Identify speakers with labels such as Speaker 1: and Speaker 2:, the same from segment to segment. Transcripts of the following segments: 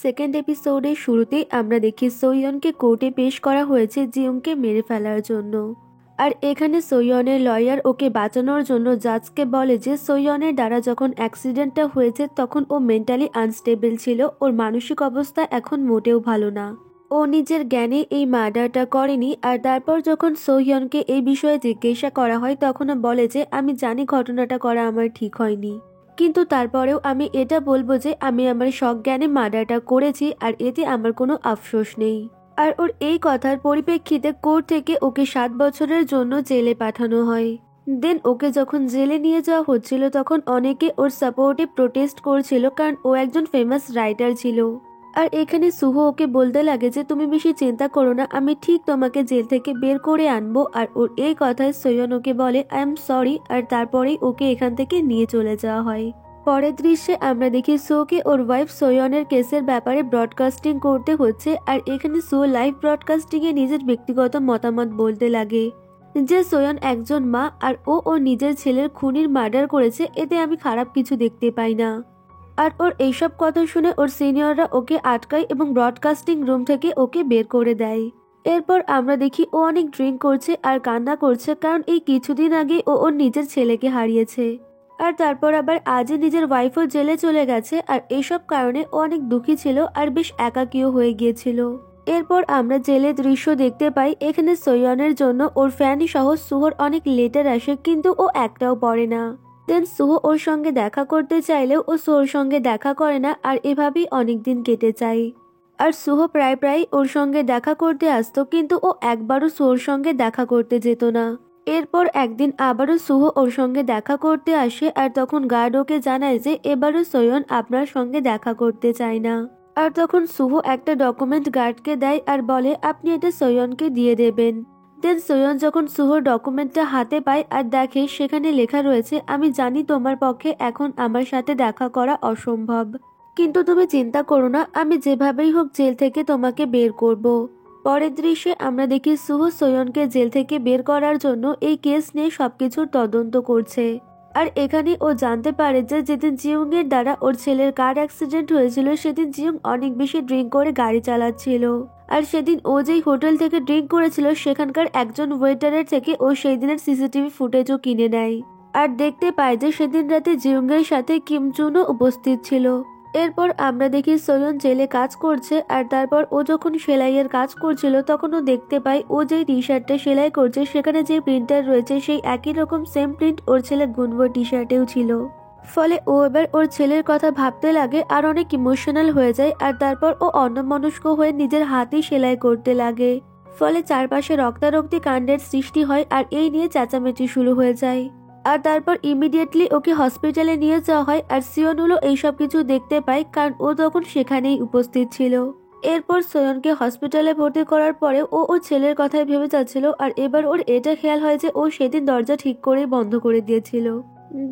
Speaker 1: Second এপিসোডের শুরুতেই আমরা দেখি সোইয়নকে কোর্টে পেশ করা হয়েছে জিউংকে মেরে ফেলার জন্য। আর এখানে সোইয়নের লয়ার ওকে বাঁচানোর জন্য জাজকে বলে যে সোইয়নের দ্বারা যখন অ্যাক্সিডেন্টটা হয়েছে তখন ও মেন্টালি আনস্টেবল ছিল, ওর মানসিক অবস্থা এখন মোটেও ভালো না, ও নিজের জ্ঞানে এই মার্ডারটা করেনি। আর তারপর যখন সোইয়নকে এই বিষয়ে জিজ্ঞাসা করা হয় তখন বলে যে আমি জানি ঘটনাটা করা আমার ঠিক হয়নি, কিন্তু তারপরেও আমি এটা বলবো যে আমি আমার সজ্ঞানে মার্ডারটা করেছি আর এতে আমার কোনো আফসোস নেই। আর ওর এই কথার পরিপ্রেক্ষিতে কোর্ট থেকে ওকে 7 বছরের জন্য জেলে পাঠানো হয়। দেন ওকে যখন জেলে নিয়ে যাওয়া হচ্ছিল তখন অনেকে ওর সাপোর্টে প্রোটেস্ট করছিল, কারণ ও একজন ফেমাস রাইটার ছিল। আর এখানে সুহো ওকে বলতে লাগে যে তুমি বেশি চিন্তা করো না, আমি ঠিক তোমাকে জেল থেকে বের করে আনবো। আর ওর এই কথায় সোয়ন ওকে বলে আই এম সরি, আর তারপরেই ওকে এখান থেকে নিয়ে চলে যাওয়া হয়। পরের দৃশ্যে আমরা দেখি সোকে ওর ওয়াইফ সোয়নের কেসের ব্যাপারে ব্রডকাস্টিং করতে হচ্ছে। আর এখানে সো লাইভ ব্রডকাস্টিং এ নিজের ব্যক্তিগত মতামত বলতে লাগে যে সোয়ন একজন মা আর ও নিজের ছেলের খুনির মার্ডার করেছে, এতে আমি খারাপ কিছু দেখতে পাই না। আর ওর এইসব কথা শুনে ওর সিনিয়ররা ওকে আটকায় এবং ব্রডকাস্টিং রুম থেকে ওকে বের করে দেয়। এরপর আমরা দেখি ও অনেক ড্রিঙ্ক করছে আর কান্না করছে, কারণ এই কিছুদিন আগে ও ওর নিজের ছেলেকে হারিয়েছে। আর তারপর আবার আজই নিজের ওয়াইফও জেলে চলে গেছে, আর এইসব কারণে ও অনেক দুঃখী ছিল আর বেশ একাকীও হয়ে গিয়েছিল। এরপর আমরা জেলে দৃশ্য দেখতে পাই, এখানে সোয়নের জন্য ওর ফ্যানি সহ সুহোর অনেক লেটার আসে, কিন্তু ও একটাও পড়ে না। দেন সুহো ওর সঙ্গে দেখা করতে চাইলেও ও সোহর সঙ্গে দেখা করে না, আর এভাবেই অনেকদিন কেটে যায়। আর সুহো প্রায় ওর সঙ্গে দেখা করতে আসতো, কিন্তু ও একবারও সোহর সঙ্গে দেখা করতে যেত না। এরপর একদিন আবারও সুহো ওর সঙ্গে দেখা করতে আসে, আর তখন গার্ড ওকে জানায় যে এবারও সোয়ন আপনার সঙ্গে দেখা করতে চায় না। আর তখন সুহো একটা ডকুমেন্ট গার্ডকে দেয় আর বলে আপনি এটা সোয়নকে দিয়ে দেবেন। দেন সোয়ন যখন সুহোর ডকুমেন্টটা হাতে পায় আর দেখে সেখানে লেখা রয়েছে আমি জানি তোমার পক্ষে এখন আমার সাথে দেখা করা অসম্ভব, কিন্তু তুমি চিন্তা করো না, আমি যেভাবেই হোক জেল থেকে তোমাকে বের করব। পরের দৃশ্যে আমরা দেখি সুহো সোয়নকে জেল থেকে বের করার জন্য এই কেস নিয়ে সবকিছুর তদন্ত করছে। আর এখানে ও জানতে পারে যে যেদিন জিউং এর দ্বারা ওর ছেলের কার অ্যাক্সিডেন্ট হয়েছিল সেদিন জিউং অনেক বেশি ড্রিঙ্ক করে গাড়ি চালাচ্ছিল। আর সেদিন ও যেই হোটেল থেকে ড্রিঙ্ক করেছিল সেখানকার একজন ওয়েটারের থেকে ও সেই দিনের সিসিটিভি ফুটেজও কিনে নেয়। আর দেখতে পায় যে সেদিন রাতে জিউং এর সাথে কিম জুনও উপস্থিত ছিল। এরপর আমরা দেখি সোয়ন জেলে কাজ করছে, আর তারপর ও যখন সেলাইয়ের কাজ করছিল তখন ও দেখতে পাই ও যেই টি শার্টটা সেলাই করছে সেখানে যে প্রিন্টার রয়েছে সেই একই রকম সেম প্রিন্ট ওর ছেলে গুনবো টি শার্টেও ছিল। ফলে ও এবার ওর ছেলের কথা ভাবতে লাগে আর অনেক ইমোশনাল হয়ে যায়। আর তারপর ও অন্যমনস্ক হয়ে নিজের হাতেই সেলাই করতে লাগে। ফলে চারপাশে রক্তারক্তি কাণ্ডের সৃষ্টি হয় আর এই নিয়ে চেঁচামেচি শুরু হয়ে যায়। আর তারপর ইমিডিয়েটলি ওকে হসপিটালে নিয়ে যাওয়া হয়। আর সিওনুলও এইসব কিছু দেখতে পায়, কারণ ও তখন সেখানেই উপস্থিত ছিল। এরপর সোয়নকে হসপিটালে ভর্তি করার পরে ও ছেলের কথাই ভেবে যাচ্ছিল, আর এবার ওর এটা খেয়াল হয় যে ও সেদিন দরজা ঠিক করে বন্ধ করে দিয়েছিল।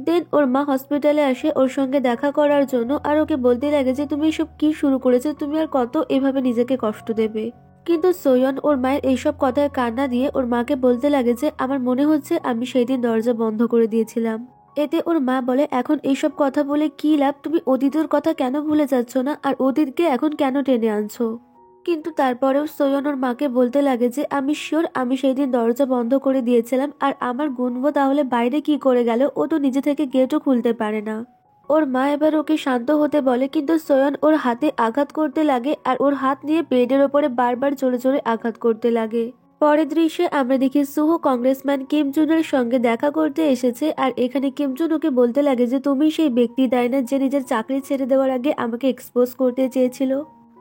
Speaker 1: দেন ওর মা হসপিটালে আসে ওর সঙ্গে দেখা করার জন্য, আর ওকে বলতে লাগে যে তুমি এসব কি শুরু করেছো, তুমি আর কত এভাবে নিজেকে কষ্ট দেবে। কিন্তু সোয়ন ওর মায়ের এইসব কথায় কান্না দিয়ে ওর মাকে বলতে লাগে যে আমার মনে হচ্ছে আমি সেই দিন দরজা বন্ধ করে দিয়েছিলাম। এতে ওর মা বলে এখন এইসব কথা বলে কি লাভ, তুমি অতীতের কথা কেন ভুলে যাচ্ছ না, আর অতীতকে এখন কেন টেনে আনছো। কিন্তু তারপরেও সোয়ন ওর মাকে বলতে লাগে যে আমি শিওর আমি সেই দিন দরজা বন্ধ করে দিয়েছিলাম, আর আমার গুনবো তাহলে বাইরে কি করে গেল, ও তো নিজে থেকে গেটও খুলতে পারে না। ওর মা এবার ওকে শান্ত হতে বলে, কিন্তু সোয়ন ওর হাতে আঘাত করতে লাগে আর ওর হাত নিয়ে বেডের ওপরে বারবার জোরে জোরে আঘাত করতে লাগে। পরের দৃশ্যে আমরা দেখি সুহো কংগ্রেসম্যান কিম জুনের সঙ্গে দেখা করতে এসেছে, আর এখানে কিম জুন ওকে বলতে লাগে যে তুমি সেই ব্যক্তি তাই না যে নিজের চাকরি ছেড়ে দেওয়ার আগে আমাকে এক্সপোজ করতে চেয়েছিল,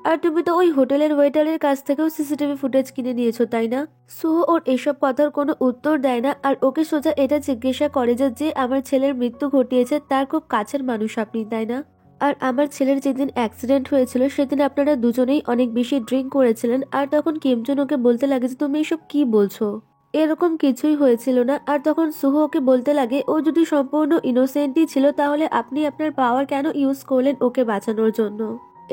Speaker 1: আর তুমি তো ওই হোটেলের ওয়েটারের কাছ থেকেও সিসিটিভি ফুটেজ কিনে নিয়েছো তাই না। সুহো ওর এসব কথার কোনো উত্তর দেয় না, আর ওকে সোজা এটা জিজ্ঞাসা করে যে আমার ছেলের মৃত্যু ঘটিয়েছে তার খুব কাছের মানুষ আপনি তাই না, আর আমার ছেলের যেদিন অ্যাক্সিডেন্ট হয়েছিল সেদিন আপনারা দুজনেই অনেক বেশি ড্রিঙ্ক করেছিলেন। আর তখন কিমজুন ওকে বলতে লাগে যে তুমি এসব কি বলছো, এরকম কিছুই হয়েছিল না। আর তখন সুহো ওকে বলতে লাগে ও যদি সম্পূর্ণ ইনোসেন্টই ছিল তাহলে আপনি আপনার পাওয়ার কেন ইউজ করলেন ওকে বাঁচানোর জন্য।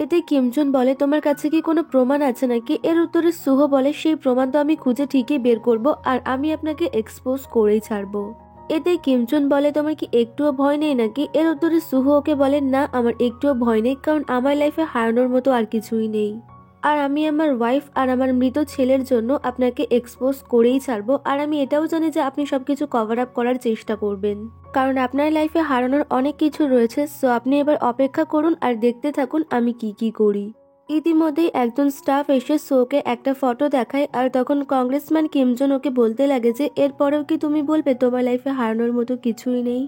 Speaker 1: এতে কিমজুন বলে তোমার কাছে কি কোনো প্রমাণ আছে নাকি। এর উত্তরে সুহো বলে সেই প্রমাণ তো আমি খুঁজে ঠিকই বের করব, আর আমি আপনাকে এক্সপোজ করেই ছাড়বো। এতে কিমচুন বলে তোমার কি একটুও ভয় নেই নাকি? এর উত্তরে সুহো ওকে বলে না আমার একটুও ভয় নেই, কারণ আমার লাইফে হারানোর মতো আর কিছুই নেই। আর আমি আমার ওয়াইফ আর আমার মৃত ছেলের জন্য আপনাকে এক্সপোজ করেই ছাড়বো। আর আমি এটাও জানি যে আপনি সবকিছু কভার আপ করার চেষ্টা করবেন, কারণ আপনার লাইফে হারানোর অনেক কিছু রয়েছে। সো আপনি এবার অপেক্ষা করুন আর দেখতে থাকুন আমি কি করি। ইতিমধ্যেই একজন স্টাফ এসে সোকে একটা ফটো দেখায়, আর তখন কংগ্রেসম্যান কিমজন ওকে বলতে লাগে যে এরপরেও কি তুমি বলবে তোমার লাইফে হারানোর মতো কিছুই নেই।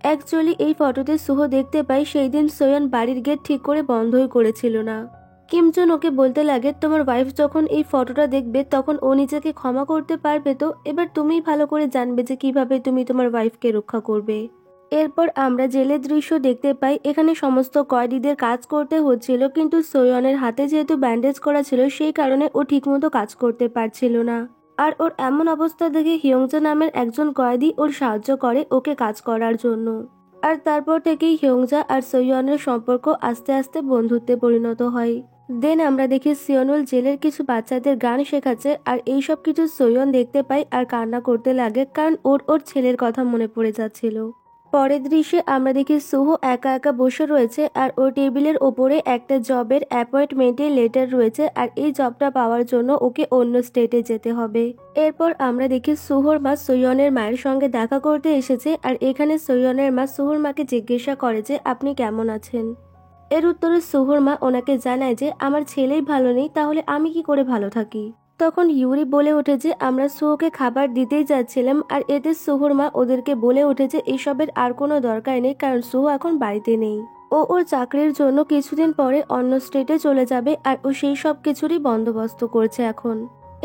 Speaker 1: অ্যাকচুয়ালি এই ফটোতে সুহো দেখতে পাই সেই দিন সোয়ন বাড়ির গেট ঠিক করে বন্ধই করেছিল না। কিমজন ওকে বলতে লাগে তোমার ওয়াইফ যখন এই ফটোটা দেখবে তখন ও নিজেকে ক্ষমা করতে পারবে, তো এবার তুমিই ভালো করে জানবে যে কিভাবে তুমি তোমার ওয়াইফকে রক্ষা করবে। এরপর আমরা জেলের দৃশ্য দেখতে পাই। এখানে সমস্ত কয়েদিদের কাজ করতে হচ্ছিল, কিন্তু সোয়নের হাতে যেহেতু ব্যান্ডেজ করা ছিল সেই কারণে ও ঠিকমতো কাজ করতে পারছিল না। আর ওর এমন অবস্থা দেখে হিয়ংজা নামের একজন কয়েদি ওর সাহায্য করে ওকে কাজ করার জন্য। আর তারপর থেকেই হিয়ংজা আর সোয়নের সম্পর্ক আস্তে আস্তে বন্ধুত্বে পরিণত হয়। দেন আমরা দেখি সিয়নুল জেলের কিছু বাচ্চাদের গান শেখাচ্ছে, আর এইসব কিছু সোয়ন দেখতে পাই আর কান্না করতে লাগে, কারণ ওর ওর ছেলের কথা মনে পড়ে যাচ্ছিল। পরের দৃশ্যে আমরা দেখি সুহো একা একা বসে রয়েছে, আর ওর টেবিলের ওপরে একটা জবের অ্যাপয়েন্টমেন্টের লেটার রয়েছে, আর এই জবটা পাওয়ার জন্য ওকে অন্য স্টেটে যেতে হবে। এরপর আমরা দেখি সুহোর মা সোয়নের মায়ের সঙ্গে দেখা করতে এসেছে, আর এখানে সোয়নের মা সুহোর মাকে জিজ্ঞাসা করে যে আপনি কেমন আছেন। এর উত্তরে সুহোর মা ওনাকে জানায় যে আমার ছেলেই ভালো নেই, তাহলে আমি কি করে ভালো থাকি। তখন ইউরি বলে ওঠে যে আমরা সুহোকে খাবার দিতেই যাচ্ছিলাম, আর এতে সুহোর মা ওদেরকে বলে ওঠে যে এসবের আর কোনো দরকার নেই, কারণ সুহো এখন বাড়িতে নেই। ও ওর চাকরির জন্য কিছুদিন পরে অন্য স্টেটে চলে যাবে, আর ও সেই সব কিছুরই বন্দোবস্ত করছে এখন।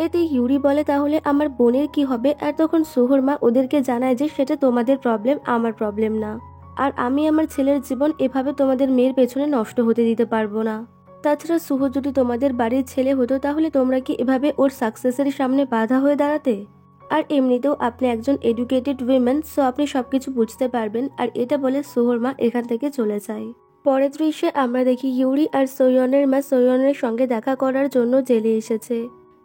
Speaker 1: এতে ইউরি বলে তাহলে আমার বোনের কি হবে, আর তখন সুহোর মা ওদেরকে জানায় যে সেটা তোমাদের প্রবলেম, আমার প্রবলেম না। আর আমি আমার ছেলের জীবন এভাবে তোমাদের মেয়ের পেছনে নষ্ট হতে দিতে পারবো না। তাছাড়া সুহো যদি তোমাদের বাড়ির ছেলে হতো তাহলে তোমরা কি এভাবে ওর সাকসেসের সামনে বাধা হয়ে দাঁড়াতে? আর এমনিতেও আপনি একজন এডুকেটেড উইমেন, সো আপনি সবকিছু বুঝতে পারবেন। আর এটা বলে সুহোর মা এখান থেকে চলে যায়। পরের দৃশ্যে আমরা দেখি ইউরি আর সোয়নের মা সোয়নের সঙ্গে দেখা করার জন্য জেলে এসেছে।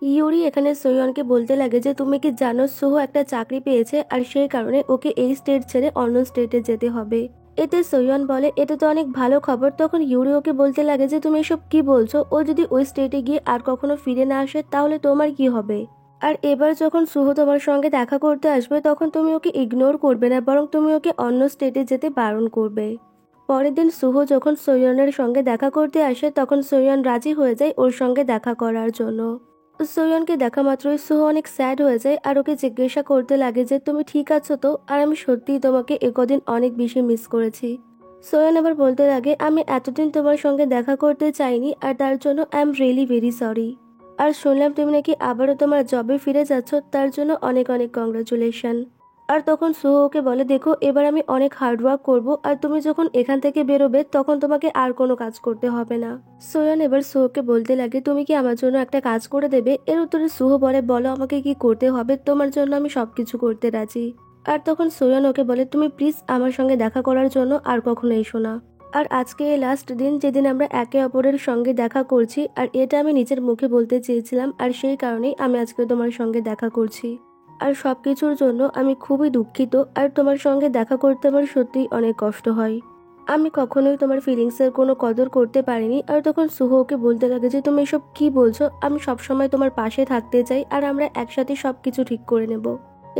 Speaker 1: ইউরি এখানে সোয়নকে বলতে লাগে যে তুমি কি জানো সুহো একটা চাকরি পেয়েছে, আর সেই কারণে ওকে এই স্টেট ছেড়ে অন্য স্টেটে যেতে হবে। এতে সোয়ন বলে এটা তো অনেক ভালো খবর। তখন ইউরি ওকে বলতে লাগে যে তুমি এসব কি বলছো, ও যদি ওই স্টেটে গিয়ে আর কখনো ফিরে না আসে তাহলে তোমার কি হবে। আর এবার যখন সুহো তোমার সঙ্গে দেখা করতে আসবে তখন তুমি ওকে ইগনোর করবে না, বরং তুমি ওকে অন্য স্টেটে যেতে বারণ করবে। পরের দিন সুহো যখন সোয়নের সঙ্গে দেখা করতে আসে তখন সোয়ন রাজি হয়ে যায় ওর সঙ্গে দেখা করার জন্য। সোয়নকে দেখা মাত্রই সুহো অনেক স্যাড হয়ে যায়, আর ওকে জিজ্ঞাসা করতে লাগে যে তুমি ঠিক আছো তো, আর আমি সত্যিই তোমাকে একদিন অনেক বেশি মিস করেছি। সোয়ন আবার বলতে লাগে আমি এতদিন তোমার সঙ্গে দেখা করতে চাইনি, আর তার জন্য I am really very sorry. আর শুনলাম তুমি নাকি আবারও তোমার জবে ফিরে যাচ্ছ, তার জন্য অনেক অনেক কংগ্রাচুলেশন। আর তখন সুহো ওকে বলে দেখো এবার আমি অনেক হার্ডওয়ার্ক করব, আর তুমি যখন এখান থেকে বেরোবে তখন তোমাকে আর কোনো কাজ করতে হবে না। সোয়ান এবার সুহোকে বলতে লাগে তুমি কি আমার জন্য একটা কাজ করে দেবে। এর উত্তরে সুহো বলে বলো আমাকে কি করতে হবে, তোমার জন্য আমি সবকিছু করতে রাজি। আর তখন সোয়ান ওকে বলে তুমি প্লিজ আমার সঙ্গে দেখা করার জন্য আর কখনো এসো না। আর আজকে এই লাস্ট দিন যেদিন আমরা একে অপরের সঙ্গে দেখা করছি, আর এটা আমি নিজের মুখে বলতে চেয়েছিলাম, আর সেই কারণেই আমি আজকে তোমার সঙ্গে দেখা করছি। আর সবকিছুর জন্য আমি খুবই দুঃখিত, আর তোমার সঙ্গে দেখা করতে আমার সত্যিই অনেক কষ্ট হয়। আমি কখনোই তোমার ফিলিংসের কোনো কদর করতে পারিনি। আর তখন সুহো ওকে বলতে লাগে যে তুমি এসব কি বলছো, আমি সবসময় তোমার পাশে থাকতে চাই, আর আমরা একসাথে সবকিছু ঠিক করে নেব।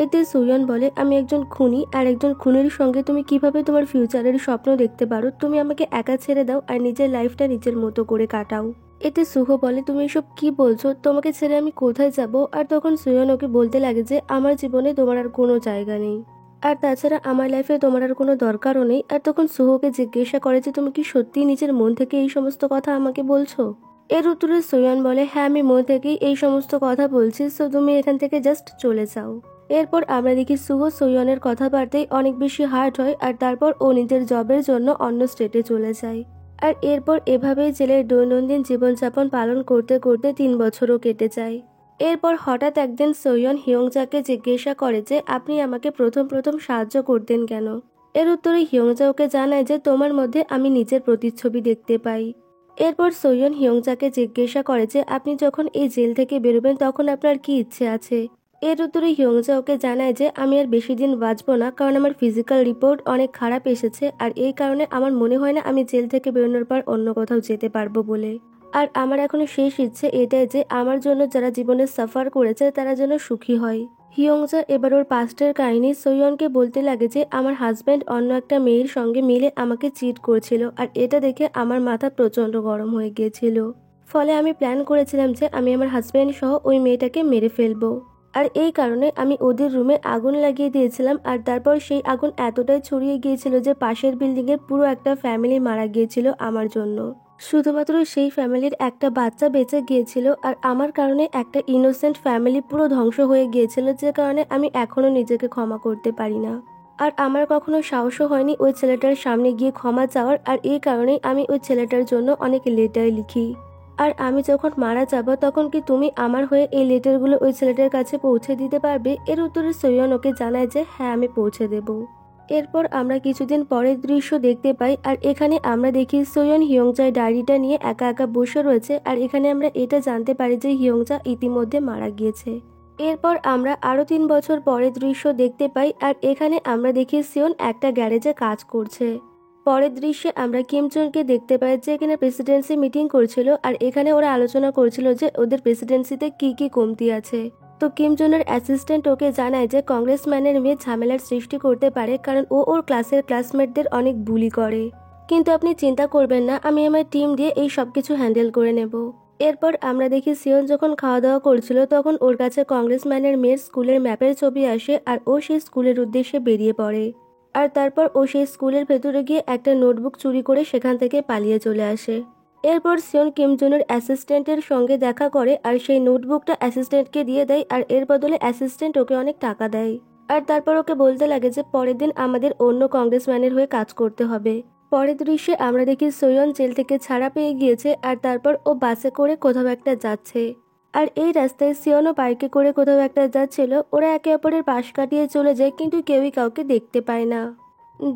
Speaker 1: এতে সুয়ন বলে আমি একজন খুনি, আর একজন খুনির সঙ্গে তুমি কিভাবে তোমার ফিউচারের স্বপ্ন দেখতে পারো। তুমি আমাকে একা ছেড়ে দাও আর নিজের লাইফটা নিজের মতো করে কাটাও। এতে সুহো বলে তুমি এসব কি বলছো, তোমাকে ছেড়ে আমি কোথায় যাব। আর তখন সুয়ন ওকে বলতে লাগে যে আমার জীবনে তোমার আর কোনো জায়গা নেই, আর তাছাড়া আমার লাইফে তোমার আর কোনো দরকারও নেই। আর তখন সুহোকে জিজ্ঞাসা করে যে তুমি কি সত্যি নিজের মন থেকে এই সমস্ত কথা আমাকে বলছো। এর উত্তরে সুয়ন বলে হ্যাঁ আমি মন থেকেই এই সমস্ত কথা বলছি, সো তুমি এখান থেকে জাস্ট চলে যাও। এরপর আমরা দেখি সুহো সোয়নের কথাবার্তায় অনেক বেশি হার্ট হয়, আর তারপর ও নিজের জবের জন্য অন্য স্টেটে চলে যায়। আর এরপর এভাবেই জেলের দৈনন্দিন জীবনযাপন পালন করতে করতে 3 বছরও কেটে যায়। এরপর হঠাৎ একদিন সোয়ন হিয়ংজাকে জিজ্ঞাসা করে যে আপনি আমাকে প্রথম প্রথম সাহায্য করতেন কেন। এর উত্তরে হিয়ংজা ওকে জানায় যে তোমার মধ্যে আমি নিজের প্রতিচ্ছবি দেখতে পাই। এরপর সোয়ন হিয়ংজাকে জিজ্ঞাসা করে যে আপনি যখন এই জেল থেকে বেরোবেন তখন আপনার কি ইচ্ছে আছে। এর উত্তরে হিয়ংজা ওকে জানায় যে আমি আর বেশি দিন বাঁচবো না, কারণ আমার ফিজিক্যাল রিপোর্ট অনেক খারাপ এসেছে, আর এই কারণে আমার মনে হয় না আমি জেল থেকে বেরোনোর পর অন্য কোথাও যেতে পারবো বলে। আর আমার এখনো শেষ ইচ্ছে এটাই যে আমার জন্য যারা জীবনে সাফার করেছে তারা যেন সুখী হয়। হিয়ংজা এবার ওর পাস্টের কাহিনী সোয়নকে বলতে লাগে যে আমার হাজব্যান্ড অন্য একটা মেয়ের সঙ্গে মিলে আমাকে চিট করছিল, আর এটা দেখে আমার মাথা প্রচণ্ড গরম হয়ে গিয়েছিল। ফলে আমি প্ল্যান করেছিলাম যে আমি আমার হাজব্যান্ড সহ ওই মেয়েটাকে মেরে ফেলবো। আর এই কারণে আমি ওদের রুমে আগুন লাগিয়ে দিয়েছিলাম, আর তারপর সেই আগুন এতটাই ছড়িয়ে গিয়েছিল যে পাশের বিল্ডিংয়ের পুরো একটা ফ্যামিলি মারা গিয়েছিল আমার জন্য। শুধুমাত্র সেই ফ্যামিলির একটা বাচ্চা বেঁচে গিয়েছিল, আর আমার কারণে একটা ইনোসেন্ট ফ্যামিলি পুরো ধ্বংস হয়ে গিয়েছিল, যে কারণে আমি এখনো নিজেকে ক্ষমা করতে পারি না। আর আমার কখনো সাহসও হয়নি ওই ছেলেটার সামনে গিয়ে ক্ষমা চাওয়ার, আর এই কারণেই আমি ওই ছেলেটার জন্য অনেক লেটার লিখি। আর আমি যখন মারা যাব তখন কি তুমি আমার হয়ে এই লেটারগুলো ওই ছেলেটার কাছে পৌঁছে দিতে পারবে? এর উত্তরে সোয়ন ওকে জানায় যে হ্যাঁ, আমি পৌঁছে দেব। এরপর আমরা কিছুদিন পরের দৃশ্য দেখতে পাই, আর এখানে আমরা দেখি সোয়ন হিয়ংজার ডায়েরিটা নিয়ে একা একা বসে রয়েছে, আর এখানে আমরা এটা জানতে পারি যে হিয়ংজা ইতিমধ্যে মারা গিয়েছে। এরপর আমরা আরো 3 বছর পরের দৃশ্য দেখতে পাই, আর এখানে আমরা দেখি সিওন একটা গ্যারেজে কাজ করছে। পরের দৃশ্যে আমরা কিমজনকে দেখতে পাই যে এখানে প্রেসিডেন্সি মিটিং করছিল, আর এখানে ওরা আলোচনা করছিল যে ওদের প্রেসিডেন্সিতে কি কি কমতি আছে। তো কিমজনের অ্যাসিস্ট্যান্ট ওকে জানায় যে কংগ্রেসম্যানের মেয়ে ঝামেলার সৃষ্টি করতে পারে, কারণ ও ওর ক্লাসের ক্লাসমেটদের অনেক বুলি করে। কিন্তু আপনি চিন্তা করবেন না, আমি আমার টিম দিয়ে এই সব কিছু হ্যান্ডেল করে নেব। এরপর আমরা দেখি সিওন যখন খাওয়া দাওয়া করছিল তখন ওর কাছে কংগ্রেসম্যানের মেয়ের স্কুলের ম্যাপের ছবি আসে, আর ও সেই স্কুলের উদ্দেশ্যে বেরিয়ে পড়ে। আর তারপর ও সেই স্কুলের ভেতরে গিয়ে একটা নোটবুক চুরি করে সেখান থেকে পালিয়ে চলে আসে। এরপর সিওন কিমজনের অ্যাসিস্ট্যান্টের সঙ্গে দেখা করে, আর সেই নোটবুকটা অ্যাসিস্ট্যান্টকে দিয়ে দেয়, আর এর বদলে অ্যাসিস্ট্যান্ট ওকে অনেক টাকা দেয়। আর তারপর ওকে বলতে লাগে যে পরের দিন আমাদের অন্য কংগ্রেসম্যানের হয়ে কাজ করতে হবে। পরের দৃশ্যে আমরা দেখি সোয়ন জেল থেকে ছাড়া পেয়ে গিয়েছে, আর তারপর ও বাসে করে কোথাও একটা যাচ্ছে। আর এই রাস্তায় সিওনও বাইকে করে কোথাও একটা যাচ্ছিল। ওরা একে অপরের পাশ কাটিয়ে চলে যায়, কিন্তু কেউই কাউকে দেখতে পায় না।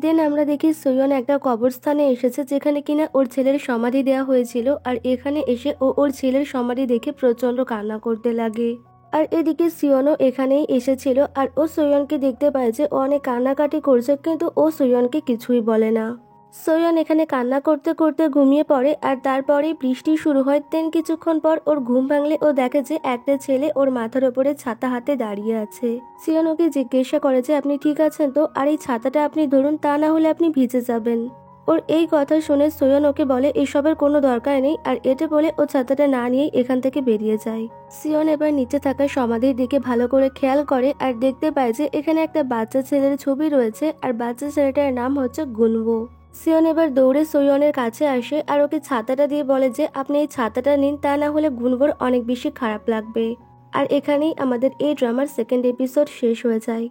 Speaker 1: দেন আমরা দেখি সোয়ন একটা কবরস্থানে এসেছে যেখানে কিনা ওর ছেলের সমাধি দেওয়া হয়েছিল, আর এখানে এসে ও ওর ছেলের সমাধি দেখে প্রচন্ড কান্না করতে লাগে। আর এদিকে সিওনও এখানেই এসেছিল, আর ও সোয়নকে দেখতে পায় যে ও অনেক কান্নাকাটি করছে, কিন্তু ও সোয়নকে কিছুই বলে না। সোয়ন এখানে কান্না করতে করতে ঘুমিয়ে পড়ে, আর তারপরেই বৃষ্টি শুরু হয়। দেন কিছুক্ষণ পর ওর ঘুম ভাঙলে ও দেখে যে একটা ছেলে ওর মাথার ওপরে ছাতা হাতে দাঁড়িয়ে আছে। সিয়ন ওকে জিজ্ঞাসা করে যে আপনি ঠিক আছেন তো, আর এই ছাতাটা আপনি ধরুন, তা না হলে আপনি ভিজে যাবেন। ওর এই কথা শুনে সোয়ন ওকে বলে এসবের কোনো দরকার নেই, আর এটা বলে ও ছাতাটা না নিয়েই এখান থেকে বেরিয়ে যায়। সিয়ন এবার নিচে থাকা সমাধির দিকে ভালো করে খেয়াল করে, আর দেখতে পায় যে এখানে একটা বাচ্চা ছেলের ছবি রয়েছে, আর বাচ্চা ছেলেটার নাম হচ্ছে গুনবো। সিয়ন এবার দৌড়ে সোয়নের কাছে আসে, আর ওকে ছাতাটা দিয়ে বলে যে আপনি এই ছাতাটা নিন, তা না হলে গুনবোর অনেক বেশি খারাপ লাগবে। আর এখানেই আমাদের এই ড্রামার সেকেন্ড এপিসোড শেষ হয়ে যায়।